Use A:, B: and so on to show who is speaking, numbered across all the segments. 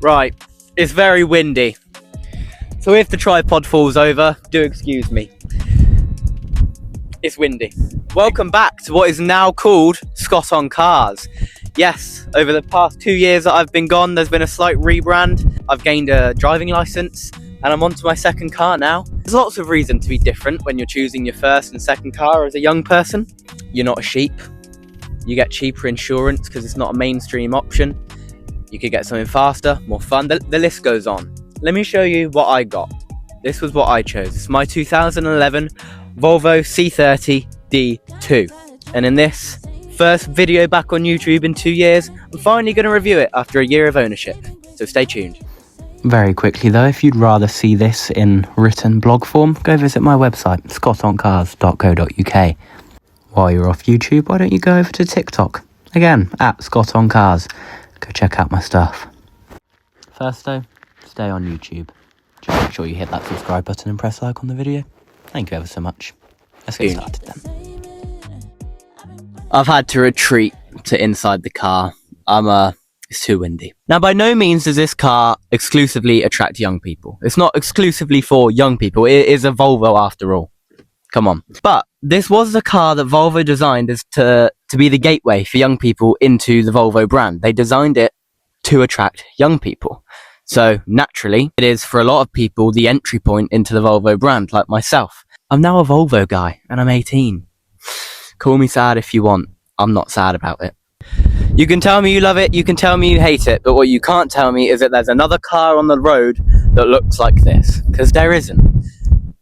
A: Right, it's very windy. So if the tripod falls over, do excuse me. It's windy. Welcome back to what is now called Scott on Cars. Yes, over the past 2 years that I've been gone, there's been a slight rebrand. I've gained a driving license and I'm on to my second car now. There's lots of reason to be different when you're choosing your first and second car as a young person. You're not a sheep. You get cheaper insurance because it's not a mainstream option. You could get something faster, more fun. The list goes on. Let me show you what I got. This was what I chose. It's my 2011 Volvo C30 D2. And in this first video back on YouTube in 2 years, I'm finally going to review it after a year of ownership. So stay tuned. Very quickly though, if you'd rather see this in written blog form, go visit my website, scottoncars.co.uk. While you're off YouTube, why don't you go over to TikTok? Again, at Scott on Cars. Go check out my stuff. First though, stay on YouTube. Just make sure you hit that subscribe button and press like on the video. Thank you ever so much. Let's get started then. I've had to retreat to inside the car. It's too windy. Now, by no means does this car exclusively attract young people. It's not exclusively for young people. It is a Volvo after all. Come on. But this was the car that Volvo designed as to be the gateway for young people into the Volvo brand. They designed it to attract young people. So naturally, it is for a lot of people the entry point into the Volvo brand, like myself. I'm now a Volvo guy and I'm 18. Call me sad if you want. I'm not sad about it. You can tell me you love it, you can tell me you hate it, but what you can't tell me is that there's another car on the road that looks like this, because there isn't.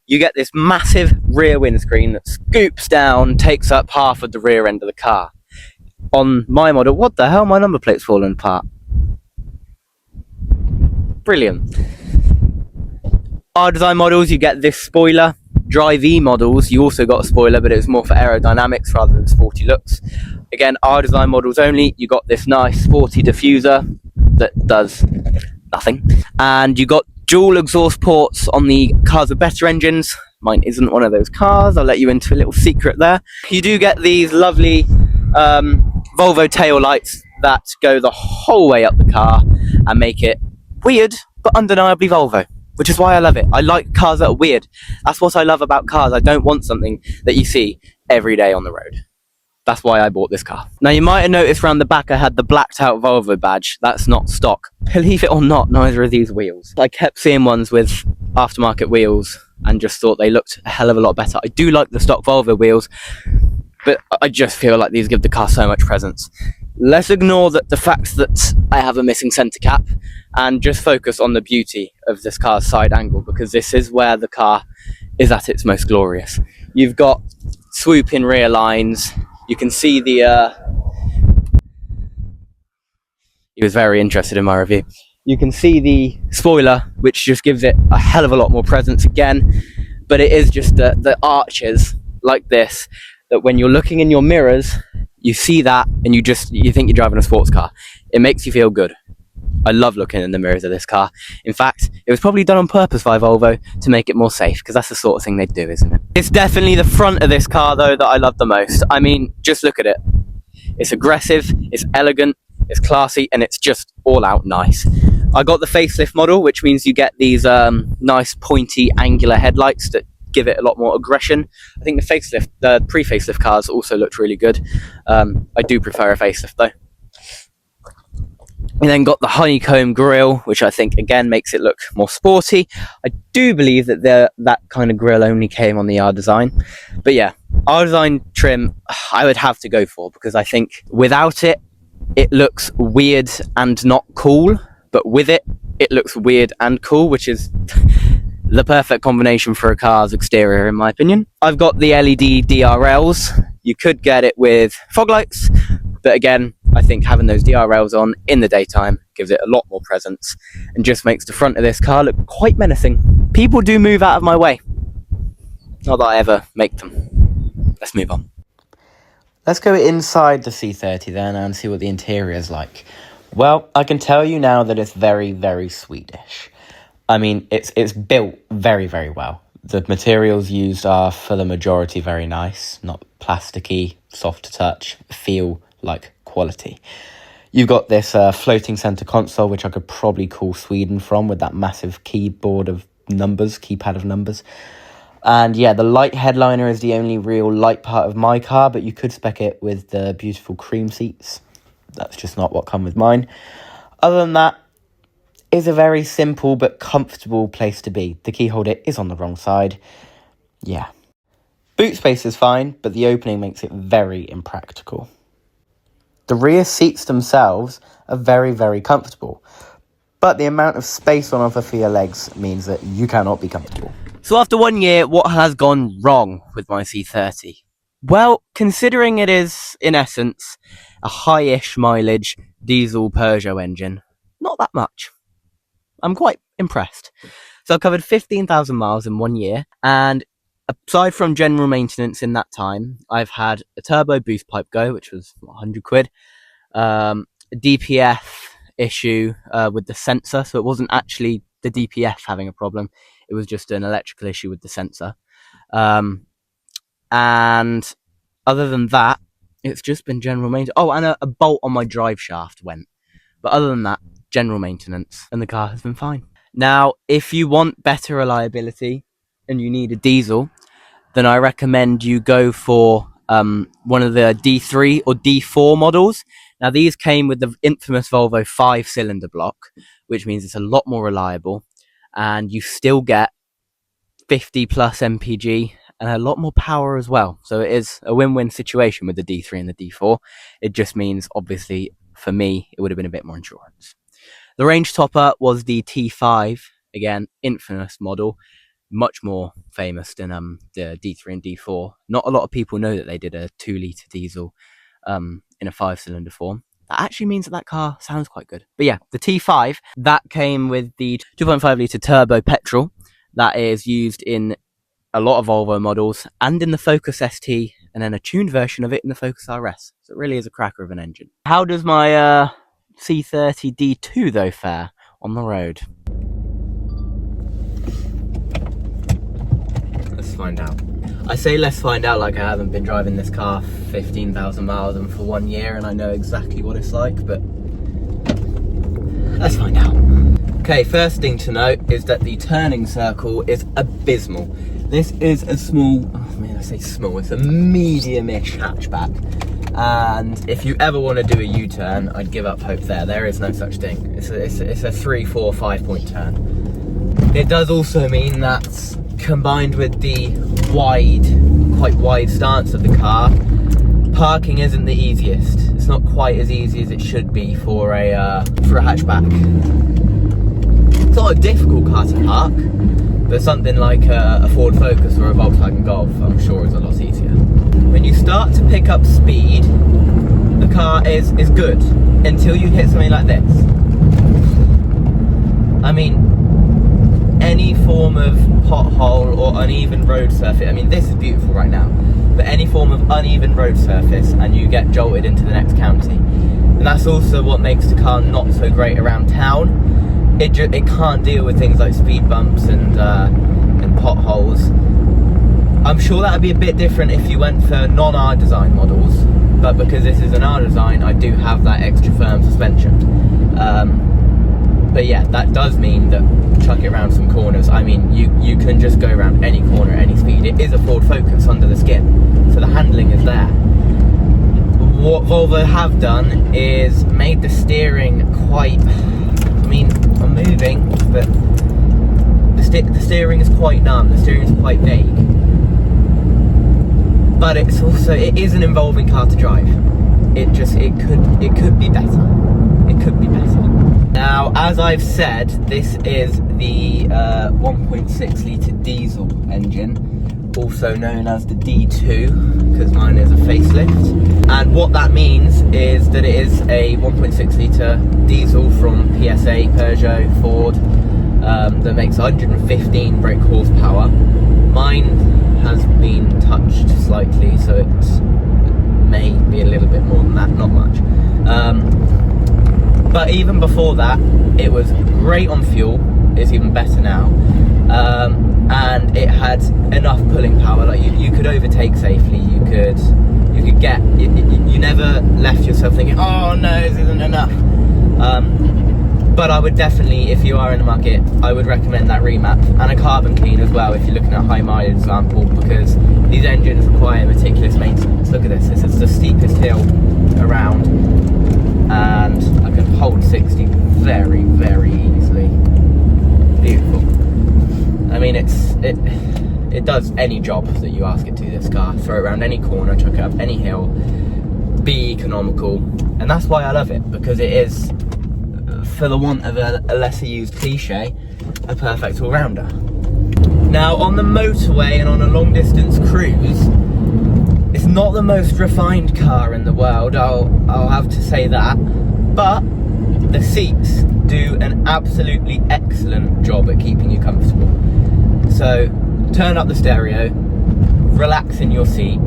A: You get this massive rear windscreen that scoops down, takes up half of the rear end of the car. On my model, what the hell, my number plate's falling apart. Brilliant. Our design models, you get this spoiler. Drive E models, you also got a spoiler, but it was more for aerodynamics rather than sporty looks. Again, our design models only, you got this nice sporty diffuser that does nothing. And you got dual exhaust ports on the cars with better engines. Mine isn't one of those cars. I'll let you into a little secret there. You do get these lovely Volvo tail lights that go the whole way up the car and make it weird, but undeniably Volvo. Which is why I love it. I like cars that are weird. That's what I love about cars. I don't want something that you see every day on the road. That's why I bought this car. Now you might have noticed around the back I had the blacked out Volvo badge. That's not stock. Believe it or not, neither are these wheels. I kept seeing ones with aftermarket wheels and just thought they looked a hell of a lot better. I do like the stock Volvo wheels, but I just feel like these give the car so much presence. Let's ignore the fact that I have a missing centre cap and just focus on the beauty of this car's side angle, because this is where the car is at its most glorious. You've got swooping rear lines. You can see he was very interested in my review. You can see the spoiler, which just gives it a hell of a lot more presence again, but it is just the arches like this, that when you're looking in your mirrors, you see that and you think you're driving a sports car. It makes you feel good. I love looking in the mirrors of this car. In fact, it was probably done on purpose by Volvo to make it more safe, because that's the sort of thing they do, isn't it? It's definitely the front of this car though that I love the most. I mean, just look at it. It's aggressive, it's elegant, it's classy, and it's just all out nice. I got the facelift model, which means you get these nice pointy angular headlights that give it a lot more aggression. I think the pre-facelift cars also looked really good. I do prefer a facelift though. We then got the honeycomb grille, which I think again makes it look more sporty. I do believe that that kind of grille only came on the R design, but yeah, R design trim I would have to go for, because I think without it, it looks weird and not cool, but with it, it looks weird and cool, which is the perfect combination for a car's exterior, in my opinion. I've got the LED DRLs. You could get it with fog lights, but again, I think having those DRLs on in the daytime gives it a lot more presence and just makes the front of this car look quite menacing. People do move out of my way. Not that I ever make them. Let's move on. Let's go inside the C30 then and see what the interior is like. Well, I can tell you now that it's very, very Swedish. I mean, it's built very, very well. The materials used are, for the majority, very nice. Not plasticky, soft to touch, feel like quality. You've got this floating center console, which I could probably call Sweden from, with that massive keypad of numbers. And yeah, the light headliner is the only real light part of my car, but you could spec it with the beautiful cream seats. That's just not what come with mine. Other than that, it's a very simple but comfortable place to be. The key holder is on the wrong side. Yeah. Boot space is fine, but the opening makes it very impractical. The rear seats themselves are very, very comfortable, but the amount of space on offer for your legs means that you cannot be comfortable. So after 1 year, what has gone wrong with my C30? Well, considering it is, in essence, a high-ish mileage diesel Peugeot engine, not that much. I'm quite impressed. So I've covered 15,000 miles in 1 year, and aside from general maintenance in that time, I've had a turbo boost pipe go, which was 100 quid, a DPF issue with the sensor, so it wasn't actually the DPF having a problem, it was just an electrical issue with the sensor. And other than that, it's just been general maintenance. Oh, and a bolt on my drive shaft went. But other than that, general maintenance, and the car has been fine. Now, if you want better reliability and you need a diesel, then I recommend you go for one of the D3 or D4 models. Now, these came with the infamous Volvo 5-cylinder block, which means it's a lot more reliable, and you still get 50 plus mpg and a lot more power as well. So it is a win-win situation with the D3 and the D4. It just means, obviously, for me, it would have been a bit more insurance. The range topper was the T5, again, infamous model, much more famous than the D3 and D4. Not a lot of people know that they did a 2-litre diesel in a 5-cylinder form. That actually means that car sounds quite good. But yeah, the T5, that came with the 2.5-litre turbo petrol that is used in a lot of Volvo models and in the Focus ST, and then a tuned version of it in the Focus RS. So it really is a cracker of an engine. How does my C30 D2 though fare on the road? Let's find out. I say let's find out like I haven't been driving this car 15,000 miles and for 1 year and I know exactly what it's like, but let's find out. Okay, first thing to note is that the turning circle is abysmal. This is a small, I say small, it's a medium-ish hatchback. And if you ever want to do a U-turn, I'd give up hope there. There is no such thing. It's a 3, 4, 5 point turn. It does also mean that combined with the quite wide stance of the car, parking isn't the easiest. It's not quite as easy as it should be for a hatchback. It's not a difficult car to park, but something like a Ford Focus or a Volkswagen Golf, I'm sure, is a lot easier. When you start to pick up speed, the car is good until you hit something like this. I mean, any form of pothole or uneven road surface, I mean, this is beautiful right now, but any form of uneven road surface and you get jolted into the next county. And that's also what makes the car not so great around town. It can't deal with things like speed bumps and potholes. I'm sure that would be a bit different if you went for non-R design models, but because this is an R design, I do have that extra firm suspension. But yeah, that does mean that chuck it around some corners. I mean, you can just go around any corner at any speed. It is a Ford Focus under the skin, so the handling is there. What Volvo have done is made the steering quite, I mean, I'm moving, but the steering is quite numb, the steering is quite vague. But it is an involving car to drive. It could be better. It could be better. Now, as I've said, this is the 1.6 litre diesel engine, also known as the D2, because mine is a facelift. And what that means is that it is a 1.6 litre diesel from PSA, Peugeot, Ford, that makes 115 brake horsepower. Mine has been touched slightly, so it may be a little bit more than that, not much. But even before that, it was great on fuel. It's even better now. And it had enough pulling power. Like you could overtake safely. You could could get, you never left yourself thinking, oh no, this isn't enough. But I would definitely, if you are in the market, I would recommend that remap and a carbon clean as well if you're looking at high mileage example, because these engines require meticulous maintenance. Look at this, this is the steepest hill around, and I can hold 60 very, very easily. Beautiful. I mean, it does any job that you ask it to, this car. Throw it around any corner, chuck it up any hill, be economical, and that's why I love it, because it is, for the want of a lesser used cliche, a perfect all-rounder. Now, on the motorway and on a long distance cruise, it's not the most refined car in the world, I'll have to say that, but the seats do an absolutely excellent job at keeping you comfortable. So turn up the stereo, relax in your seat,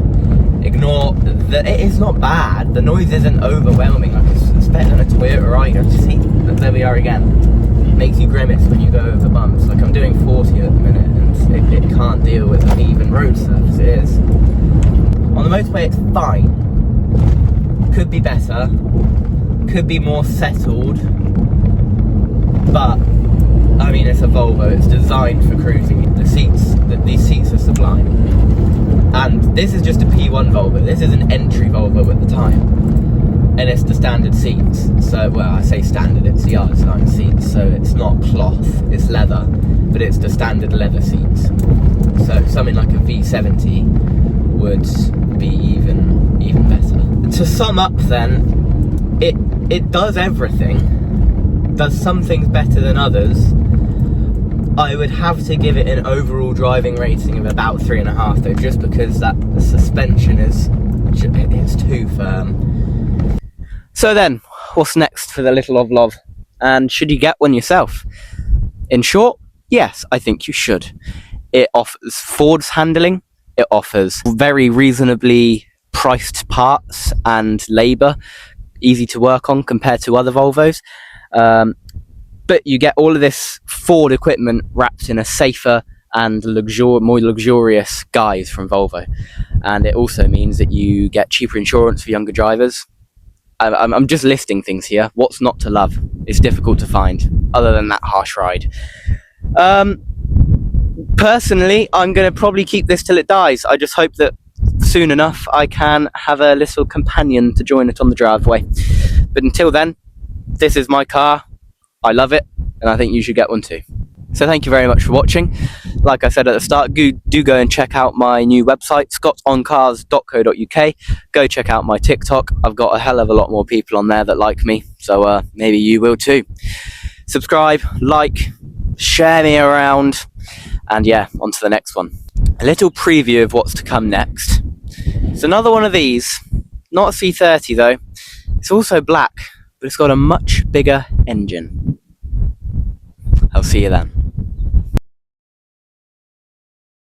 A: ignore that it is not bad, the noise isn't overwhelming, like it's better than a Toyota Aygo. See, there we are again. It makes you grimace when you go over bumps. Like, I'm doing 40 at the minute and it can't deal with an even road surface. It is. On the motorway it's fine, could be better, could be more settled, but I mean, it's a Volvo, it's designed for cruising. These seats are sublime. And this is just a P1 Volvo, this is an entry Volvo at the time. And it's the standard seats. So, well, I say standard, it's the Artline seats, so it's not cloth, it's leather, but it's the standard leather seats. So something like a V70 would be even better. To sum up then, it does everything, does some things better than others. I would have to give it an overall driving rating of about 3.5 though, just because that the suspension it's too firm. So then, what's next for the little Ovlov? And should you get one yourself? In short, yes, I think you should. It offers Ford's handling, it offers very reasonably priced parts and labour, easy to work on compared to other Volvos. But you get all of this Ford equipment wrapped in a safer and more luxurious guise from Volvo. And it also means that you get cheaper insurance for younger drivers. I'm just listing things here. What's not to love? It's difficult to find, other than that harsh ride. Personally, I'm going to probably keep this till it dies. I just hope that soon enough I can have a little companion to join it on the driveway. But until then, this is my car. I love it, and I think you should get one too. So thank you very much for watching. Like I said at the start, do go and check out my new website, scottoncars.co.uk. Go check out my TikTok. I've got a hell of a lot more people on there that like me, so maybe you will too. Subscribe, like, share me around, and yeah, on to the next one. A little preview of what's to come next. It's another one of these, not a C30 though. It's also black, but it's got a much bigger engine. I'll see you then.